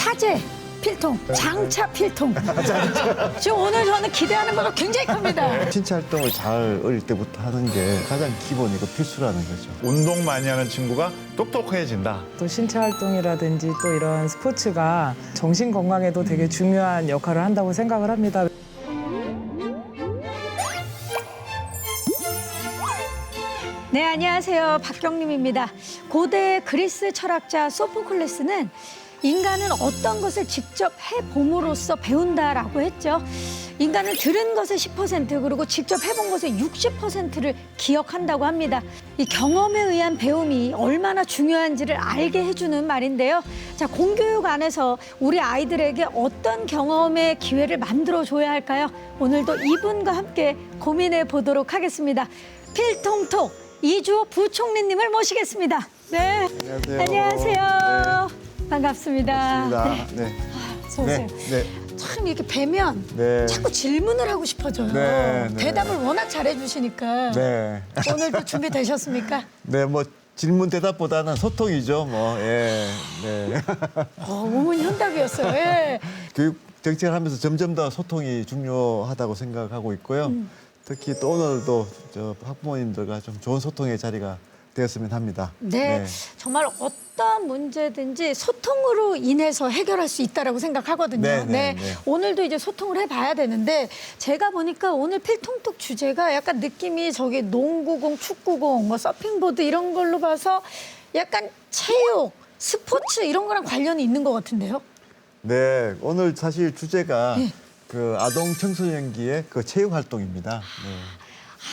사제 필통, 장차 필통. 지금 오늘 저는 기대하는 바가 굉장히 큽니다. 신체 활동을 잘 어릴 때부터 하는 게 가장 기본이고 필수라는 거죠. 운동 많이 하는 친구가 똑똑해진다. 또 신체 활동이라든지 또 이런 스포츠가 정신 건강에도 되게 중요한 역할을 한다고 생각을 합니다. 네, 안녕하세요. 박경림입니다. 고대 그리스 철학자 소포클레스는 인간은 어떤 것을 직접 해봄으로써 배운다라고 했죠. 인간은 들은 것의 10% 그리고 직접 해본 것의 60%를 기억한다고 합니다. 이 경험에 의한 배움이 얼마나 중요한지를 알게 해주는 말인데요. 자, 공교육 안에서 우리 아이들에게 어떤 경험의 기회를 만들어줘야 할까요? 오늘도 이분과 함께 고민해 보도록 하겠습니다. 필통톡 이주호 부총리님을 모시겠습니다. 네, 안녕하세요. 안녕하세요. 반갑습니다. 반갑습니다. 네. 어서 오세요. 네. 참 이렇게 뵈면 네. 자꾸 질문을 하고 싶어져요. 네, 네. 대답을 워낙 잘해주시니까. 네. 오늘도 준비되셨습니까? 네, 뭐 질문 대답보다는 소통이죠, 뭐. 예. 네. 우문현답이었어요. 예. 교육 정책을 하면서 점점 더 소통이 중요하다고 생각하고 있고요. 특히 또 오늘도 저 학부모님들과 좀 좋은 소통의 자리가 되었으면 합니다. 네, 정말 어떤 문제든지 소통으로 인해서 해결할 수 있다라고 생각하거든요. 네. 오늘도 이제 소통을 해봐야 되는데 제가 보니까 오늘 필통톡 주제가 약간 느낌이 저기 농구공, 축구공, 뭐 서핑보드 이런 걸로 봐서 약간 체육, 스포츠 이런 거랑 관련이 있는 것 같은데요. 네, 오늘 사실 주제가 예. 그 아동 청소년기의 그 체육 활동입니다.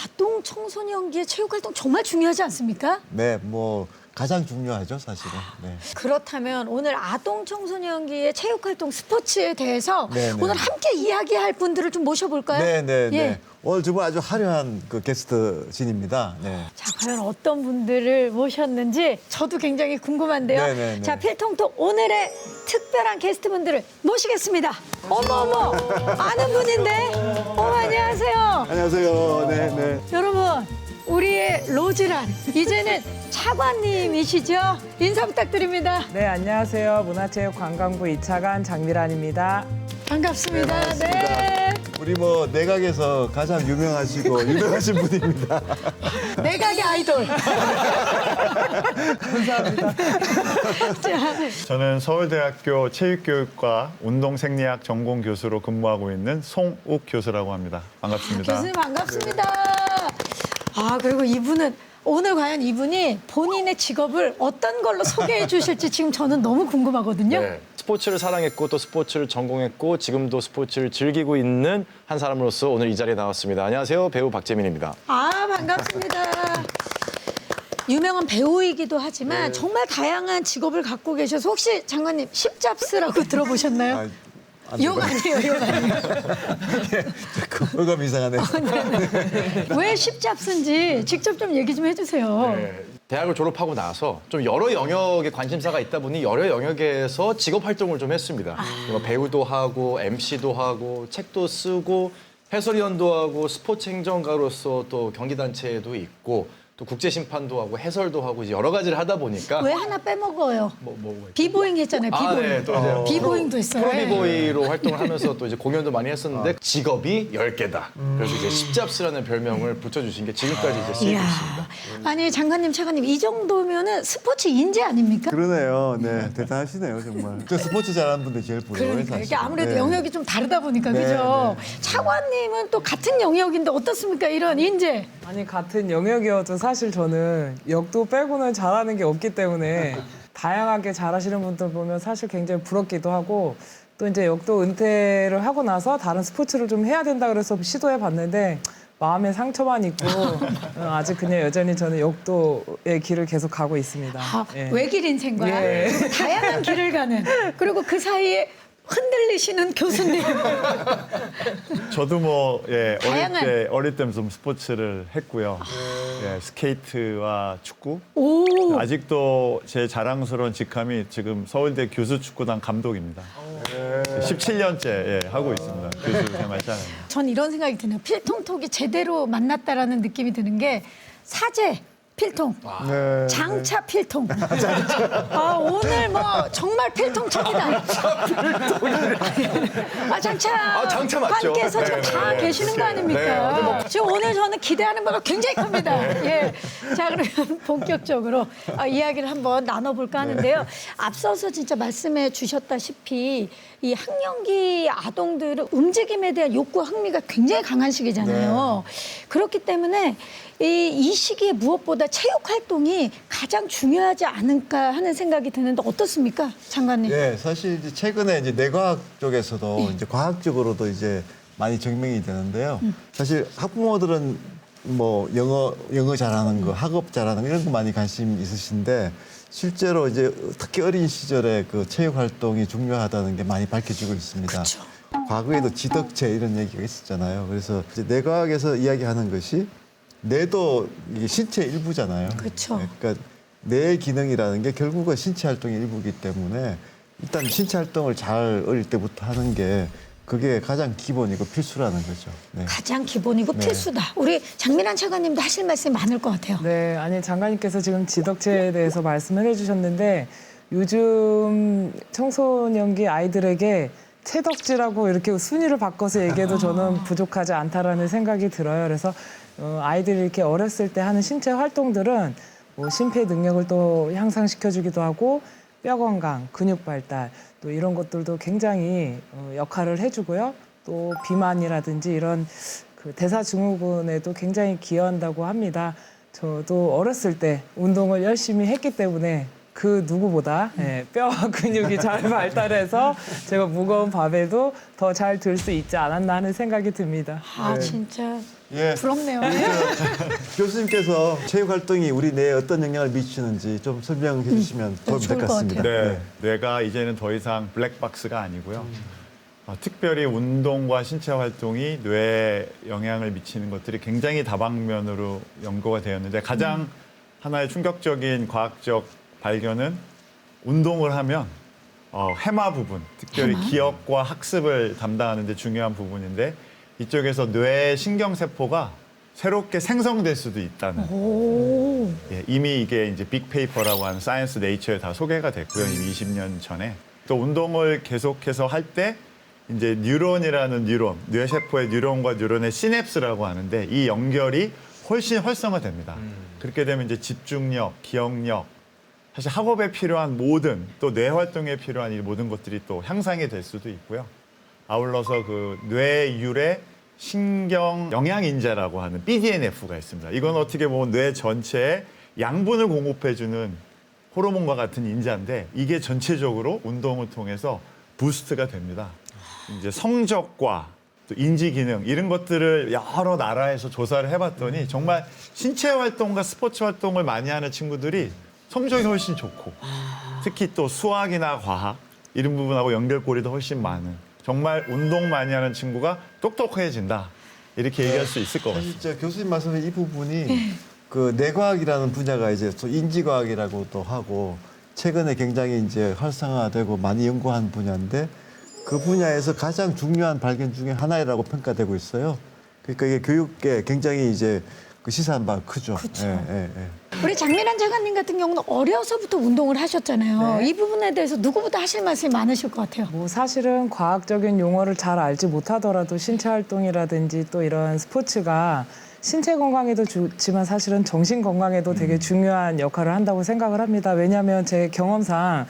아동 청소년기의 체육 활동 정말 중요하지 않습니까? 네, 뭐 가장 중요하죠, 사실은. 네. 그렇다면 오늘 아동 청소년기의 체육 활동 스포츠에 대해서 네. 오늘 함께 이야기할 분들을 좀 모셔볼까요? 네. 예. 오늘 정말 아주 화려한 그 게스트진입니다. 네. 자, 과연 어떤 분들을 모셨는지 저도 굉장히 궁금한데요. 네. 자, 필통톡 오늘의 특별한 게스트분들을 모시겠습니다. 어머, 아는 분인데? 안녕하세요. 안녕하세요. 네. 여러분, 우리의 로즈란, 이제는 차관님이시죠? 인사 부탁드립니다. 네, 안녕하세요. 문화체육관광부 2차관 장미란입니다. 반갑습니다. 네, 네. 반갑습니다. 우리 뭐 내각에서 가장 유명하시고 유명하신 분입니다. 내각의 아이돌. 감사합니다. 저는 서울대학교 체육교육과 운동생리학 전공 교수로 근무하고 있는 송욱 교수라고 합니다. 반갑습니다. 교수님 반갑습니다. 그리고 이분은 오늘 과연 이분이 본인의 직업을 어떤 걸로 소개해 주실지 지금 저는 너무 궁금하거든요. 네. 스포츠를 사랑했고 또 스포츠를 전공했고 지금도 스포츠를 즐기고 있는 한 사람으로서 오늘 이 자리에 나왔습니다. 안녕하세요. 배우 박재민입니다. 반갑습니다. 유명한 배우이기도 하지만 정말 다양한 직업을 갖고 계셔서 혹시 장관님 십잡스라고 들어보셨나요? 욕 아니에요, 욕 아니에요. 어감 이상하네. 왜 십잡스인지 직접 좀 얘기 좀 해주세요. 대학을 졸업하고 나서 좀 여러 영역에 관심사가 있다 보니 여러 영역에서 직업 활동을 좀 했습니다. 뭐 배우도 하고 MC도 하고 책도 쓰고 해설위원도 하고 스포츠 행정가로서 또 경기단체에도 있고 또 국제심판도 하고 해설도 하고 이제 여러 가지를 하다 보니까 왜 하나 빼먹어요? 뭐 비보잉 했잖아요, 비보잉. 네, 또 이제 비보잉도 했어요. 프로비보이로 활동을 하면서 또 이제 공연도 많이 했었는데 직업이 10개다. 그래서 이제 십잡스라는 별명을 붙여주신 게 지금까지 이제 쓰이고 이야. 있습니다. 아니 장관님, 차관님 이 정도면은 스포츠 인재 아닙니까? 그러네요. 네, 대단하시네요, 정말. 저 스포츠 잘하는 분들 제일 부러워요, 그러니까 사실. 이게 아무래도 네. 영역이 좀 다르다 보니까 네, 그죠? 차관님은 또 같은 영역인데 어떻습니까? 이런 인재. 아니, 같은 영역이어도 사실 저는 역도 빼고는 잘하는 게 없기 때문에 다양하게 잘하시는 분들 보면 사실 굉장히 부럽기도 하고 또 이제 역도 은퇴를 하고 나서 다른 스포츠를 좀 해야 된다 그래서 시도해 봤는데 마음에 상처만 있고 아직 그냥 여전히 저는 역도의 길을 계속 가고 있습니다. 예. 외길 인생과 예. 다양한 길을 가는 그리고 그 사이에 흔들리시는 교수님. 저도 뭐 다양한- 어릴 때 좀 스포츠를 했고요. 스케이트와 축구. 오. 아직도 제 자랑스러운 직함이 지금 서울대 교수축구단 감독입니다. 17년째 하고 있습니다. 교수 생활 시작합니다. 전 이런 생각이 드네요. 필통톡이 제대로 만났다라는 느낌이 드는 게 사제, 필통. 네. 장차 필통. 아, 오늘 뭐 정말 필통청이다. 장차. 장차 맞죠. 관께서 지금 다 네, 계시는 거 아닙니까? 지금 오늘 저는 기대하는 바가 굉장히 큽니다. 예. 자, 그러면 본격적으로 이야기를 한번 나눠볼까 하는데요. 앞서서 진짜 말씀해 주셨다시피 이 학령기 아동들은 움직임에 대한 욕구, 흥미가 굉장히 강한 시기잖아요. 그렇기 때문에 이 시기에 무엇보다 체육 활동이 가장 중요하지 않을까 하는 생각이 드는데 어떻습니까, 장관님? 예, 사실 이제 최근에 이제 뇌과학 쪽에서도 이제 과학적으로도 이제 많이 증명이 되는데요. 사실 학부모들은 뭐 영어 잘하는 거, 학업 잘하는 거 이런 거 많이 관심 있으신데 실제로 이제 특히 어린 시절에 그 체육 활동이 중요하다는 게 많이 밝혀지고 있습니다. 그렇죠. 과거에도 지덕체 이런 얘기가 있었잖아요. 그래서 이제 뇌과학에서 이야기하는 것이 뇌도 이게 신체의 일부잖아요. 그렇죠. 그러니까 뇌의 기능이라는 게 결국은 신체 활동의 일부이기 때문에 일단 신체 활동을 잘 어릴 때부터 하는 게 그게 가장 기본이고 필수라는 거죠. 네. 가장 기본이고 필수다. 우리 장민환 차관님도 하실 말씀이 많을 것 같아요. 네, 아니 장관님께서 지금 지덕체에 대해서 말씀을 해주셨는데 요즘 청소년기 아이들에게 체덕지라고 이렇게 순위를 바꿔서 얘기해도 저는 부족하지 않다라는 생각이 들어요. 그래서 아이들이 이렇게 어렸을 때 하는 신체 활동들은 뭐 심폐 능력을 또 향상시켜주기도 하고 뼈 건강, 근육 발달 또 이런 것들도 굉장히 역할을 해주고요. 또 비만이라든지 이런 그 대사증후군에도 굉장히 기여한다고 합니다. 저도 어렸을 때 운동을 열심히 했기 때문에 그 누구보다 뼈와 근육이 잘 발달해서 제가 무거운 밥에도 더 잘 들 수 있지 않았나 하는 생각이 듭니다. 아, 진짜 예. 부럽네요. 교수님께서 체육 활동이 우리 뇌에 어떤 영향을 미치는지 좀 설명해 주시면 도움이 될 좋을 것 것 같습니다. 네, 뇌가 이제는 더 이상 블랙박스가 아니고요. 특별히 운동과 신체 활동이 뇌에 영향을 미치는 것들이 굉장히 다방면으로 연구가 되었는데 가장 하나의 충격적인 과학적 발견은 운동을 하면 해마 부분, 특별히 기억과 학습을 담당하는 데 중요한 부분인데 이쪽에서 뇌 신경세포가 새롭게 생성될 수도 있다는. 오. 예, 이미 이게 이제 빅페이퍼라고 하는 사이언스 네이처에 다 소개가 됐고요. 이미 20년 전에. 또 운동을 계속해서 할 때 이제 뉴런이라는 뇌세포의 뉴런과 뉴런의 시냅스라고 하는데 이 연결이 훨씬 활성화됩니다. 그렇게 되면 이제 집중력, 기억력, 사실 학업에 필요한 모든 또 뇌 활동에 필요한 이 모든 것들이 또 향상이 될 수도 있고요. 아울러서 그 뇌율의 신경 영양인자라고 하는 BDNF가 있습니다. 이건 어떻게 보면 뇌 전체에 양분을 공급해주는 호르몬과 같은 인자인데 이게 전체적으로 운동을 통해서 부스트가 됩니다. 이제 성적과 또 인지 기능 이런 것들을 여러 나라에서 조사를 해봤더니 정말 신체 활동과 스포츠 활동을 많이 하는 친구들이 성적이 훨씬 좋고 특히 또 수학이나 과학 이런 부분하고 연결고리도 훨씬 많은 정말 운동 많이 하는 친구가 똑똑해진다 이렇게 얘기할 수 있을 것 같습니다. 진짜 교수님 말씀의 이 부분이 그 뇌과학이라는 분야가 이제 또 인지과학이라고도 하고 최근에 굉장히 이제 활성화되고 많이 연구한 분야인데 그 분야에서 가장 중요한 발견 중에 하나라고 평가되고 있어요. 그러니까 이게 교육계 굉장히 이제 그 시사한 바가 크죠. 그렇죠. 예. 우리 장민환 차관님 같은 경우는 어려서부터 운동을 하셨잖아요. 네. 이 부분에 대해서 누구보다 하실 말씀이 많으실 것 같아요. 뭐 사실은 과학적인 용어를 잘 알지 못하더라도 신체 활동이라든지 또 이런 스포츠가 신체 건강에도 좋지만 사실은 정신 건강에도 되게 중요한 역할을 한다고 생각을 합니다. 왜냐하면 제 경험상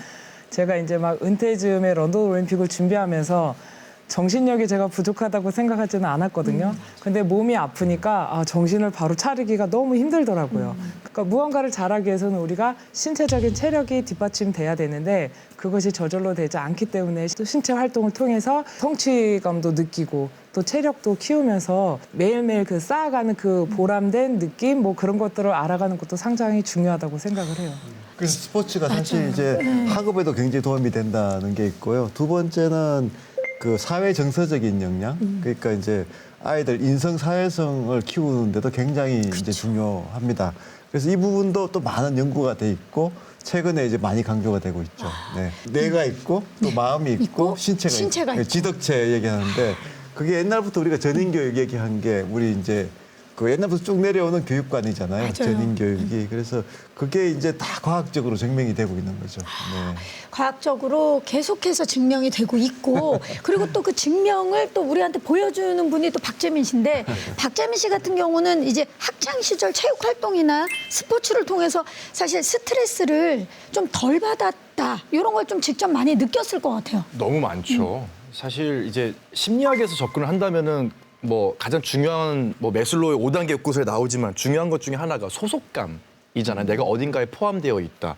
제가 이제 막 은퇴 즈음에 런던 올림픽을 준비하면서 정신력이 제가 부족하다고 생각하지는 않았거든요. 근데 몸이 아프니까 정신을 바로 차리기가 너무 힘들더라고요. 그러니까 무언가를 잘하기 위해서는 우리가 신체적인 체력이 뒷받침돼야 되는데 그것이 저절로 되지 않기 때문에 또 신체 활동을 통해서 성취감도 느끼고 또 체력도 키우면서 매일매일 그 쌓아가는 그 보람된 느낌 뭐 그런 것들을 알아가는 것도 상당히 중요하다고 생각을 해요. 그래서 스포츠가 사실 이제 학업에도 굉장히 도움이 된다는 게 있고요. 두 번째는 그 사회 정서적인 역량, 그러니까 이제 아이들 인성 사회성을 키우는데도 굉장히 이제 중요합니다. 그래서 이 부분도 또 많은 연구가 돼 있고 최근에 이제 많이 강조가 되고 있죠. 네. 뇌가 있고 또 마음이 있고 신체가 있고. 있고. 지덕체 얘기하는데 그게 옛날부터 우리가 전인교육 얘기한 게 우리 이제 그 옛날부터 쭉 내려오는 교육관이잖아요. 맞아요. 전인 교육이. 그래서 그게 이제 다 과학적으로 증명이 되고 있는 거죠. 네. 과학적으로 계속해서 증명이 되고 있고 그리고 또 그 증명을 또 우리한테 보여주는 분이 또 박재민 씨인데 박재민 씨 같은 경우는 이제 학창 시절 체육 활동이나 스포츠를 통해서 사실 스트레스를 좀 덜 받았다 이런 걸 좀 직접 많이 느꼈을 것 같아요. 너무 많죠. 사실 이제 심리학에서 접근을 한다면은 뭐 가장 중요한 뭐 매슬로우의 5단계 구설에 나오지만 중요한 것 중에 하나가 소속감이잖아요. 내가 어딘가에 포함되어 있다.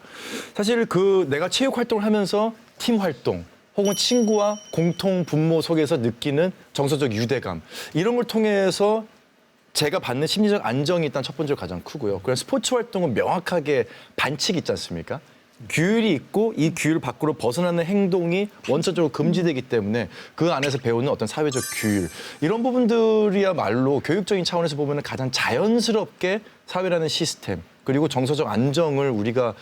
사실 그 내가 체육 활동을 하면서 팀 활동 혹은 친구와 공통 분모 속에서 느끼는 정서적 유대감 이런 걸 통해서 제가 받는 심리적 안정이 일단 첫 번째로 가장 크고요. 그래서 스포츠 활동은 명확하게 반칙이 있지 않습니까? 규율이 있고 이 규율 밖으로 벗어나는 행동이 원천적으로 금지되기 때문에 그 안에서 배우는 어떤 사회적 규율 이런 부분들이야말로 교육적인 차원에서 보면 가장 자연스럽게 사회라는 시스템 그리고 정서적 안정을 우리가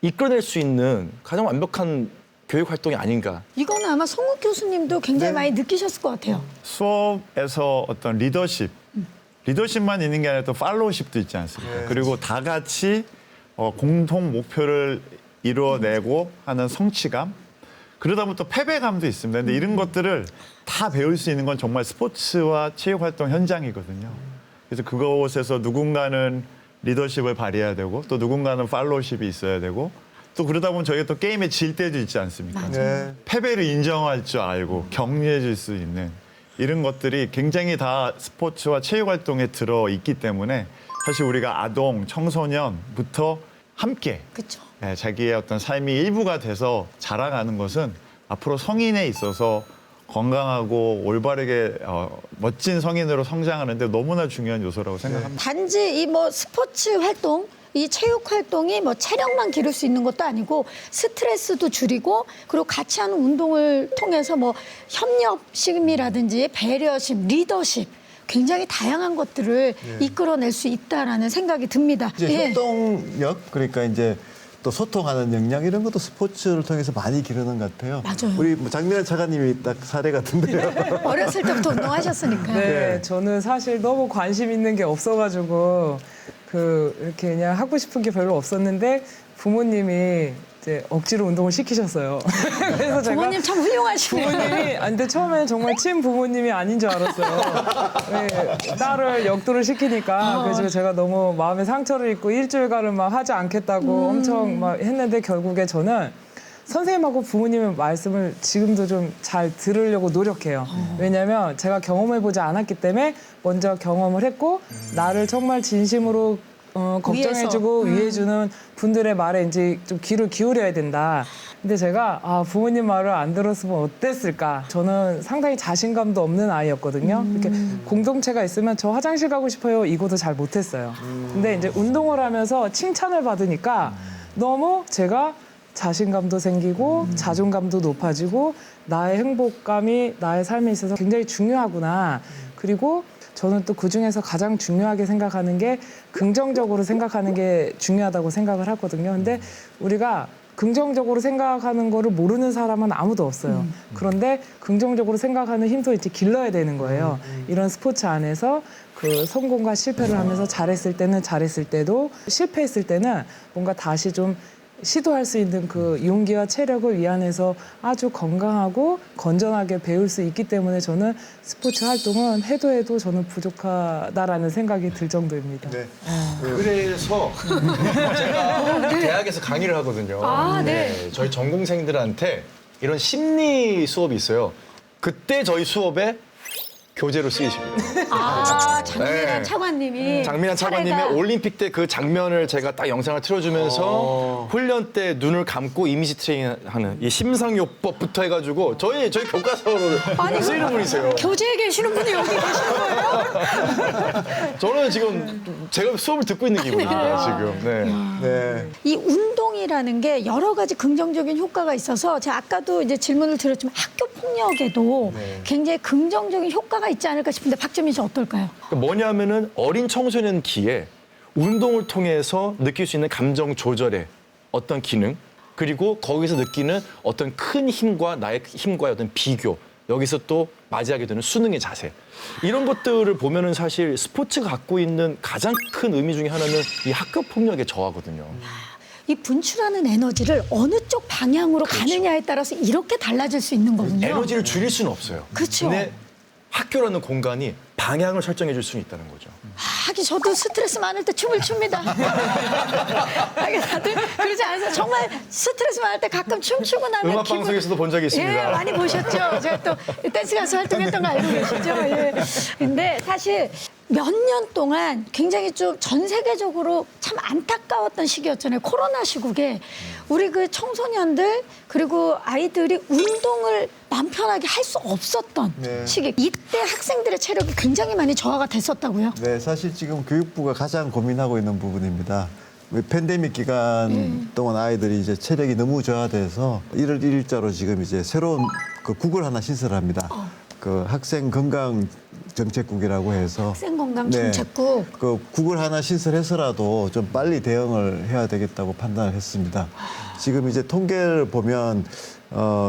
이끌어낼 수 있는 가장 완벽한 교육 활동이 아닌가. 이거는 아마 성욱 교수님도 굉장히 많이 느끼셨을 것 같아요. 수업에서 어떤 리더십만 있는 게 아니라 또 팔로우십도 있지 않습니까? 그리고 다 같이 공통 목표를 이루어내고 하는 성취감 그러다 보면 또 패배감도 있습니다. 근데 이런 것들을 다 배울 수 있는 건 정말 스포츠와 체육활동 현장이거든요. 그래서 그곳에서 누군가는 리더십을 발휘해야 되고 또 누군가는 팔로우십이 있어야 되고 또 그러다 보면 저희가 또 게임에 질 때도 있지 않습니까? 네. 패배를 인정할 줄 알고 격려해 줄 수 있는 이런 것들이 굉장히 다 스포츠와 체육활동에 들어있기 때문에 사실 우리가 아동, 청소년부터 함께 그렇죠. 자기의 어떤 삶이 일부가 돼서 자라가는 것은 앞으로 성인에 있어서 건강하고 올바르게 멋진 성인으로 성장하는데 너무나 중요한 요소라고 생각합니다. 단지 이 뭐 스포츠 활동, 이 체육 활동이 뭐 체력만 기를 수 있는 것도 아니고 스트레스도 줄이고 그리고 같이 하는 운동을 통해서 뭐 협력심이라든지 배려심, 리더십 굉장히 다양한 것들을 이끌어낼 수 있다라는 생각이 듭니다. 이제 협동력 그러니까 이제 또 소통하는 역량 이런 것도 스포츠를 통해서 많이 기르는 것 같아요. 맞아요. 우리 뭐 장민환 차관님이 딱 사례 같은데요. 어렸을 때부터 운동하셨으니까. 네, 저는 사실 너무 관심 있는 게 없어가지고 이렇게 그냥 하고 싶은 게 별로 없었는데 부모님이 이제 억지로 운동을 시키셨어요. 그래서 제가 부모님 참 훌륭하시네요. 부모님이 근데 처음에는 정말 친 부모님이 아닌 줄 알았어요. 네, 딸을 역도를 시키니까 그래서 제가 너무 마음에 상처를 입고 일주일간은 막 하지 않겠다고 엄청 막 했는데 결국에 저는 선생님하고 부모님의 말씀을 지금도 좀 잘 들으려고 노력해요. 왜냐하면 제가 경험해보지 않았기 때문에 먼저 경험을 했고 나를 정말 진심으로 걱정해주고 위해주는 분들의 말에 이제 좀 귀를 기울여야 된다. 근데 제가 부모님 말을 안 들었으면 어땠을까? 저는 상당히 자신감도 없는 아이였거든요. 이렇게 공동체가 있으면 저 화장실 가고 싶어요. 이거도 잘 못했어요. 근데 이제 운동을 하면서 칭찬을 받으니까 너무 제가 자신감도 생기고 자존감도 높아지고 나의 행복감이 나의 삶에 있어서 굉장히 중요하구나. 그리고 저는 또 그중에서 가장 중요하게 생각하는 게 긍정적으로 생각하는 게 중요하다고 생각을 하거든요. 근데 우리가 긍정적으로 생각하는 거를 모르는 사람은 아무도 없어요. 그런데 긍정적으로 생각하는 힘도 이제 길러야 되는 거예요. 이런 스포츠 안에서 그 성공과 실패를 하면서 잘했을 때는 잘했을 때도 실패했을 때는 뭔가 다시 좀 시도할 수 있는 그 용기와 체력을 이 안에서 아주 건강하고 건전하게 배울 수 있기 때문에 저는 스포츠 활동은 해도 저는 부족하다라는 생각이 들 정도입니다. 네. 그래서 제가 대학에서 강의를 하거든요. 아, 네. 저희 전공생들한테 이런 심리 수업이 있어요. 그때 저희 수업에 교재로 쓰이십니다. 장민환 차관님이 장민환 차관님의 사례가- 올림픽 때 그 장면을 제가 딱 영상을 틀어주면서 훈련 때 눈을 감고 이미지 트레이닝하는 이 심상요법부터 해가지고 저희 교과서를 쓰이는 분이세요. 교재에 계시는 분이 여기 계시는 거예요? 저는 지금 제가 수업을 듣고 있는 기분입니다. 지금. 네. 네. 이 운동이라는 게 여러 가지 긍정적인 효과가 있어서 제가 아까도 이제 질문을 드렸지만 학교 폭력에도 굉장히 긍정적인 효과가 있지 않을까 싶은데 박재민 씨 어떨까요? 뭐냐면은 어린 청소년기에 운동을 통해서 느낄 수 있는 감정 조절의 어떤 기능 그리고 거기서 느끼는 어떤 큰 힘과 나의 힘과의 어떤 비교 여기서 또 맞이하게 되는 수능의 자세. 이런 것들을 보면은 사실 스포츠가 갖고 있는 가장 큰 의미 중에 하나는 이 학교 폭력의 저하거든요. 이 분출하는 에너지를 어느 쪽 방향으로 가느냐에 따라서 이렇게 달라질 수 있는 거군요. 에너지를 줄일 수는 없어요. 그쵸. 근데 학교라는 공간이 방향을 설정해 줄 수는 있다는 거죠. 하긴 저도 스트레스 많을 때 춤을 춥니다. 하긴 다들 그러지 않으세요? 정말 스트레스 많을 때 가끔 춤추고 나면 음악 방송에서도 본 적이 있습니다. 예, 많이 보셨죠? 제가 또 댄스 가수 활동했던 거 알고 계시죠? 예. 근데 사실 몇 년 동안 굉장히 좀 전 세계적으로 참 안타까웠던 시기였잖아요. 코로나 시국에 우리 그 청소년들 그리고 아이들이 운동을 마음 편하게 할 수 없었던 네. 시기. 이때 학생들의 체력이 굉장히 많이 저하가 됐었다고요? 네, 사실 지금 교육부가 가장 고민하고 있는 부분입니다. 팬데믹 기간 동안 아이들이 이제 체력이 너무 저하돼서 1월 1일자로 지금 이제 새로운 그 국을 하나 신설합니다. 그 학생 건강 정책국이라고 해서 학생건강정책국. 그 국을 하나 신설해서라도 좀 빨리 대응을 해야 되겠다고 판단을 했습니다. 지금 이제 통계를 보면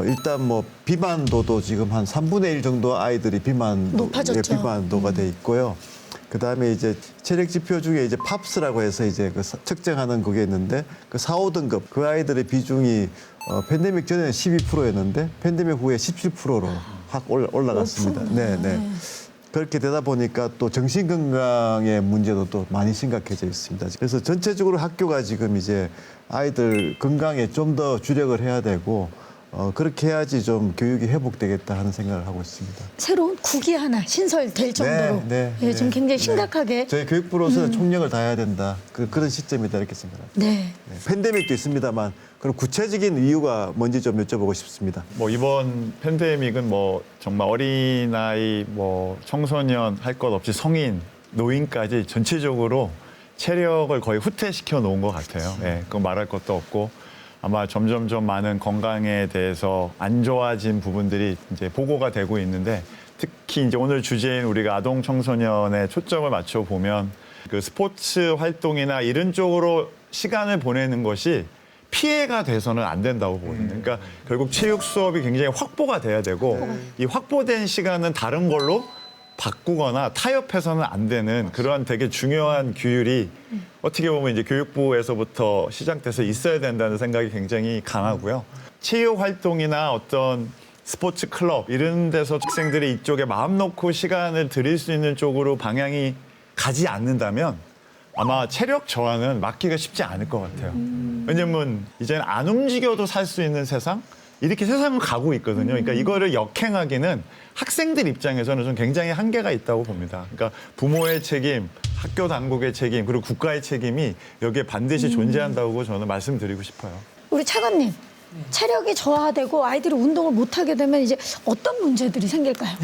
일단 뭐 비만도도 지금 한 3분의 1 정도 아이들이 높아졌죠. 비만도가 돼 있고요. 그다음에 이제 체력 지표 중에 이제 팝스라고 해서 이제 그 측정하는 그게 있는데 그 4, 5등급 그 아이들의 비중이 팬데믹 전에는 12%였는데 팬데믹 후에 17%로 확 올라갔습니다. 네, 네. 그렇게 되다 보니까 또 정신 건강의 문제도 또 많이 심각해져 있습니다. 그래서 전체적으로 학교가 지금 이제 아이들 건강에 좀 더 주력을 해야 되고 그렇게 해야지 좀 교육이 회복되겠다 하는 생각을 하고 있습니다. 새로운 국이 하나 신설될 정도로 예, 지금 굉장히 심각하게 저희 교육부로서는 총력을 다해야 된다. 그런 시점이다 이렇게 생각합니다. 네. 네, 팬데믹도 있습니다만 그럼 구체적인 이유가 뭔지 좀 여쭤보고 싶습니다. 뭐 이번 팬데믹은 뭐 정말 어린아이, 뭐 청소년 할 것 없이 성인, 노인까지 전체적으로 체력을 거의 후퇴시켜 놓은 것 같아요. 예, 그건 말할 것도 없고 아마 점점점 많은 건강에 대해서 안 좋아진 부분들이 이제 보고가 되고 있는데 특히 이제 오늘 주제인 우리가 아동 청소년에 초점을 맞춰 보면 그 스포츠 활동이나 이런 쪽으로 시간을 보내는 것이 피해가 돼서는 안 된다고 보거든요. 그러니까 결국 체육 수업이 굉장히 확보가 돼야 되고 이 확보된 시간은 다른 걸로 바꾸거나 타협해서는 안 되는 그러한 되게 중요한 규율이 어떻게 보면 이제 교육부에서부터 시작돼서 있어야 된다는 생각이 굉장히 강하고요. 체육 활동이나 어떤 스포츠 클럽 이런 데서 학생들이 이쪽에 마음 놓고 시간을 들일 수 있는 쪽으로 방향이 가지 않는다면 아마 체력 저하는 막기가 쉽지 않을 것 같아요. 왜냐면 이제는 안 움직여도 살 수 있는 세상? 이렇게 세상은 가고 있거든요. 그러니까 이거를 역행하기는 학생들 입장에서는 좀 굉장히 한계가 있다고 봅니다. 그러니까 부모의 책임, 학교 당국의 책임, 그리고 국가의 책임이 여기에 반드시 존재한다고 저는 말씀드리고 싶어요. 우리 차관님, 체력이 저하되고 아이들이 운동을 못하게 되면 이제 어떤 문제들이 생길까요?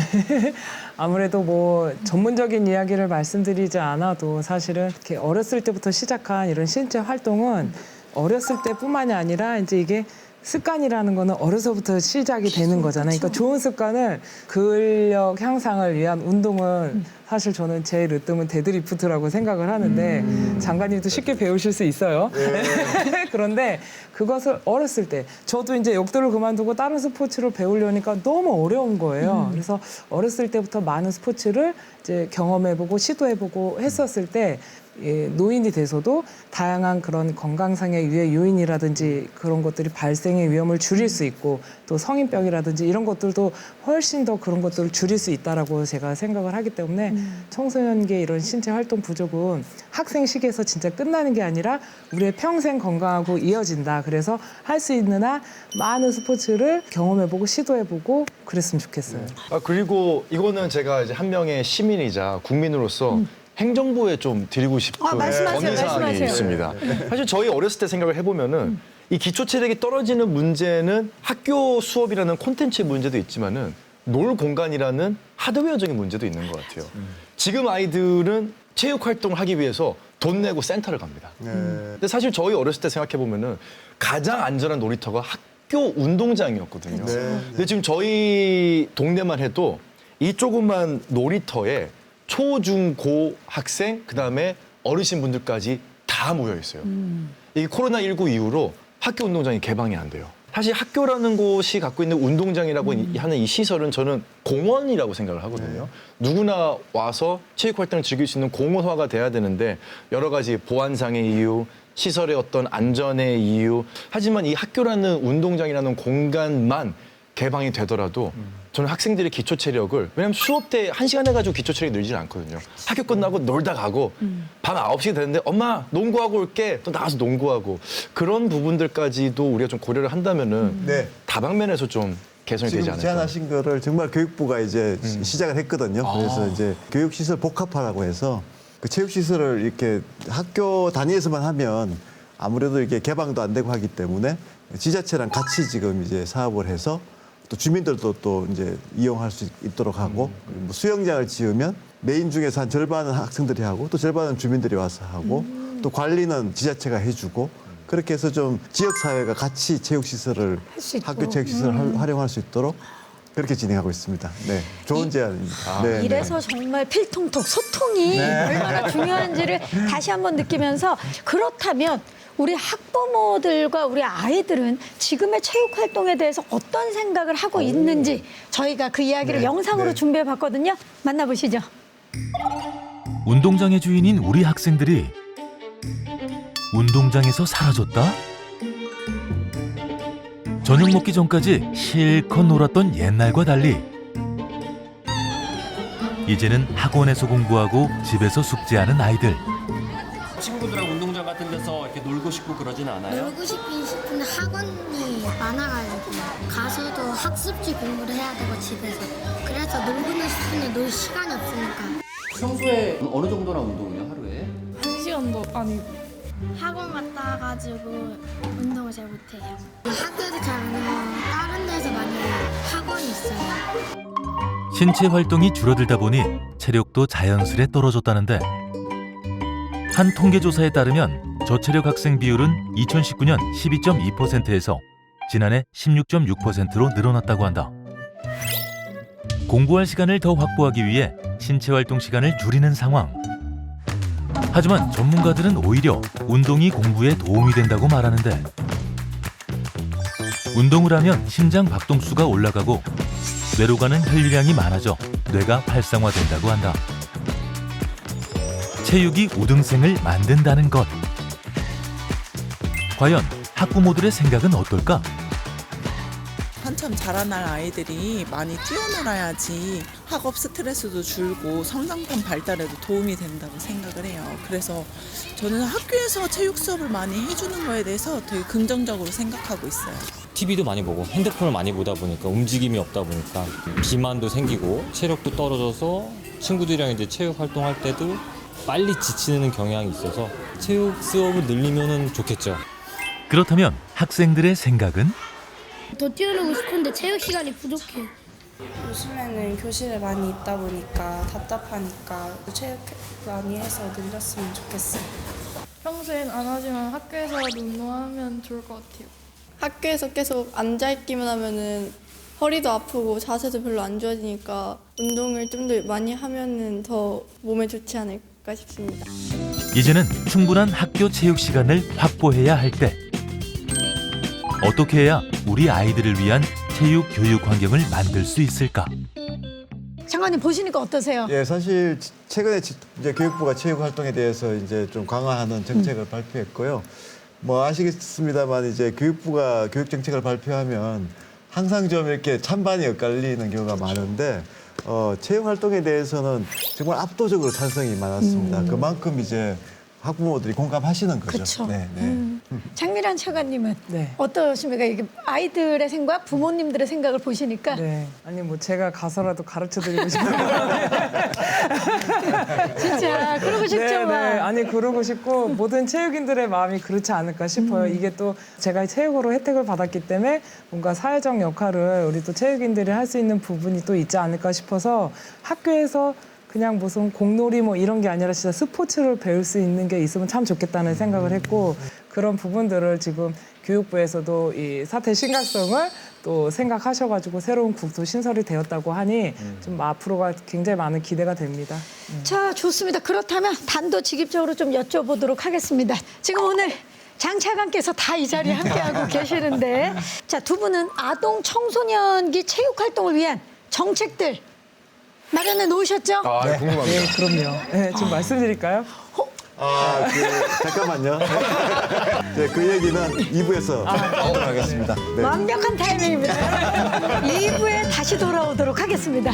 아무래도 뭐 전문적인 이야기를 말씀드리지 않아도 사실은 이렇게 어렸을 때부터 시작한 이런 신체 활동은 어렸을 때뿐만이 아니라 이제 이게 습관이라는 거는 어려서부터 시작이 되는 거잖아요. 그러니까 좋은 습관을 근력 향상을 위한 운동은 사실 저는 제일 으뜸은 데드리프트라고 생각을 하는데 장관님도 쉽게 배우실 수 있어요. 그런데 그것을 어렸을 때 저도 이제 역도를 그만두고 다른 스포츠를 배우려니까 너무 어려운 거예요. 그래서 어렸을 때부터 많은 스포츠를 이제 경험해보고 시도해보고 했었을 때 예, 노인이 돼서도 다양한 그런 건강상의 유해 요인이라든지 그런 것들이 발생의 위험을 줄일 수 있고 또 성인병이라든지 이런 것들도 훨씬 더 그런 것들을 줄일 수 있다라고 제가 생각을 하기 때문에 청소년기의 이런 신체 활동 부족은 학생 시기에서 진짜 끝나는 게 아니라 우리의 평생 건강하고 이어진다. 그래서 할 수 있는 한 많은 스포츠를 경험해보고 시도해보고 그랬으면 좋겠어요. 그리고 이거는 제가 이제 한 명의 시민이자 국민으로서 행정부에 좀 드리고 싶은 말씀하세요, 건의사항이 말씀하세요. 있습니다. 사실 저희 어렸을 때 생각을 해보면은 이 기초 체력이 떨어지는 문제는 학교 수업이라는 콘텐츠의 문제도 있지만은 놀 공간이라는 하드웨어적인 문제도 있는 것 같아요. 지금 아이들은 체육 활동을 하기 위해서 돈 내고 센터를 갑니다. 근데 사실 저희 어렸을 때 생각해 보면은 가장 안전한 놀이터가 학교 운동장이었거든요. 근데 지금 저희 동네만 해도 이 조그만 놀이터에 초, 중, 고 학생, 그다음에 어르신분들까지 다 모여 있어요. 이게 코로나19 이후로 학교 운동장이 개방이 안 돼요. 사실 학교라는 곳이 갖고 있는 운동장이라고 하는 이 시설은 저는 공원이라고 생각을 하거든요. 누구나 와서 체육 활동을 즐길 수 있는 공원화가 돼야 되는데 여러 가지 보안상의 이유, 시설의 어떤 안전의 이유. 하지만 이 학교라는 운동장이라는 공간만 개방이 되더라도 저는 학생들의 기초 체력을, 왜냐면 수업 때 1시간 해가지고 기초 체력이 늘지는 않거든요. 학교 끝나고 놀다 가고 밤 9시 되는데 엄마 농구하고 올게, 또 나가서 농구하고, 그런 부분들까지도 우리가 좀 고려를 한다면은 네. 다방면에서 좀 개선이 되지 지금 않을까. 제안하신 거를 정말 교육부가 이제 시작을 했거든요. 그래서 이제 교육시설 복합화라고 해서 그 체육시설을 이렇게 학교 단위에서만 하면 아무래도 이게 개방도 안 되고 하기 때문에 지자체랑 같이 지금 이제 사업을 해서 또 주민들도 또 이제 이용할 수 있도록 하고, 뭐 수영장을 지으면 메인 중에서 한 절반은 학생들이 하고 또 절반은 주민들이 와서 하고 또 관리는 지자체가 해주고, 그렇게 해서 좀 지역 사회가 같이 체육시설을 수 있도록. 학교 체육시설을 활용할 수 있도록 그렇게 진행하고 있습니다. 네, 좋은 제안입니다. 네, 네. 이래서 정말 필통톡 소통이 얼마나 중요한지를 다시 한번 느끼면서, 그렇다면 우리 학부모들과 우리 아이들은 지금의 체육 활동에 대해서 어떤 생각을 하고 있는지 저희가 그 이야기를 네, 영상으로 네. 준비해 봤거든요. 만나보시죠. 운동장의 주인인 우리 학생들이 운동장에서 사라졌다? 저녁 먹기 전까지 실컷 놀았던 옛날과 달리 이제는 학원에서 공부하고 집에서 숙제하는 아이들. 친구들하고 운동장 같은 데서 이렇게 놀고 싶고 그러진 않아요? 놀고 싶긴 싶은데 학원이 많아가지고 가서도 학습지 공부를 해야 되고 집에서, 그래서 놀고는 싶은데 놀 시간이 없으니까. 평소에 어느 정도나 운동해요, 하루에? 1시간도 아니고. 학원 갔다 와가지고 운동을 잘 못해요. 학교도 잘 안 해요. 다른 데서 많이 학원이 있어요. 신체 활동이 줄어들다 보니 체력도 자연스레 떨어졌다는데, 한 통계조사에 따르면 저체력 학생 비율은 2019년 12.2%에서 지난해 16.6%로 늘어났다고 한다. 공부할 시간을 더 확보하기 위해 신체 활동 시간을 줄이는 상황. 하지만 전문가들은 오히려 운동이 공부에 도움이 된다고 말하는데, 운동을 하면 심장 박동수가 올라가고 뇌로 가는 혈류량이 많아져 뇌가 활성화된다고 한다. 체육이 우등생을 만든다는 것. 과연 학부모들의 생각은 어떨까? 한참 자라날 아이들이 많이 뛰어놀아야지 학업 스트레스도 줄고 성장판 발달에도 도움이 된다고 생각을 해요. 그래서 저는 학교에서 체육 수업을 많이 해주는 거에 대해서 되게 긍정적으로 생각하고 있어요. TV도 많이 보고 핸드폰을 많이 보다 보니까 움직임이 없다 보니까 비만도 생기고 체력도 떨어져서 친구들이랑 이제 체육 활동할 때도 빨리 지치는 경향이 있어서 체육 수업을 늘리면 좋겠죠. 그렇다면 학생들의 생각은? 더 뛰어놀고 싶은데 체육 시간이 부족해. 요즘에는 교실에 많이 있다 보니까 답답하니까 체육 많이 해서 늘렸으면 좋겠어요. 평소엔 안 하지만 학교에서라도 운동하면 좋을 것 같아요. 학교에서 계속 앉아있기만 하면은 허리도 아프고 자세도 별로 안 좋아지니까 운동을 좀 더 많이 하면은 더 몸에 좋지 않을까 싶습니다. 이제는 충분한 학교 체육 시간을 확보해야 할 때. 어떻게 해야 우리 아이들을 위한 체육 교육 환경을 만들 수 있을까? 장관님 보시니까 어떠세요? 예, 사실 최근에 이제 교육부가 체육 활동에 대해서 이제 좀 강화하는 정책을 발표했고요. 뭐 아시겠습니다만 이제 교육부가 교육 정책을 발표하면 항상 좀 이렇게 찬반이 엇갈리는 경우가 많은데, 체육 활동에 대해서는 정말 압도적으로 찬성이 많았습니다. 그만큼 이제 학부모들이 공감하시는 거죠. 그렇죠. 네, 네. 장미란 차관님은 네. 어떠십니까? 이게 아이들의 생각, 부모님들의 생각을 보시니까. 네. 아니 뭐 제가 가서라도 가르쳐 드리고 싶어요. 진짜 그러고 싶죠. 네, 네. 막. 아니 그러고 싶고 모든 체육인들의 마음이 그렇지 않을까 싶어요. 이게 또 제가 체육으로 혜택을 받았기 때문에 뭔가 사회적 역할을 우리 또 체육인들이 할 수 있는 부분이 또 있지 않을까 싶어서 학교에서 그냥 무슨 공놀이 뭐 이런 게 아니라 진짜 스포츠를 배울 수 있는 게 있으면 참 좋겠다는 생각을 했고, 그런 부분들을 지금 교육부에서도 이 사태 심각성을 또 생각하셔가지고 새로운 국도 신설이 되었다고 하니 좀 앞으로가 굉장히 많은 기대가 됩니다. 자, 좋습니다. 그렇다면 단도직입적으로 좀 여쭤보도록 하겠습니다. 지금 오늘 장 차관께서 다 이 자리에 함께하고 계시는데 자, 두 분은 아동 청소년기 체육 활동을 위한 정책들 마련해 놓으셨죠? 아, 궁금합니다. 네, 그럼요. 네, 지금 말씀드릴까요? 잠깐만요. 네, 그 얘기는 2부에서 하도록 하겠습니다. 네. 완벽한 타이밍입니다. 2부에 다시 돌아오도록 하겠습니다.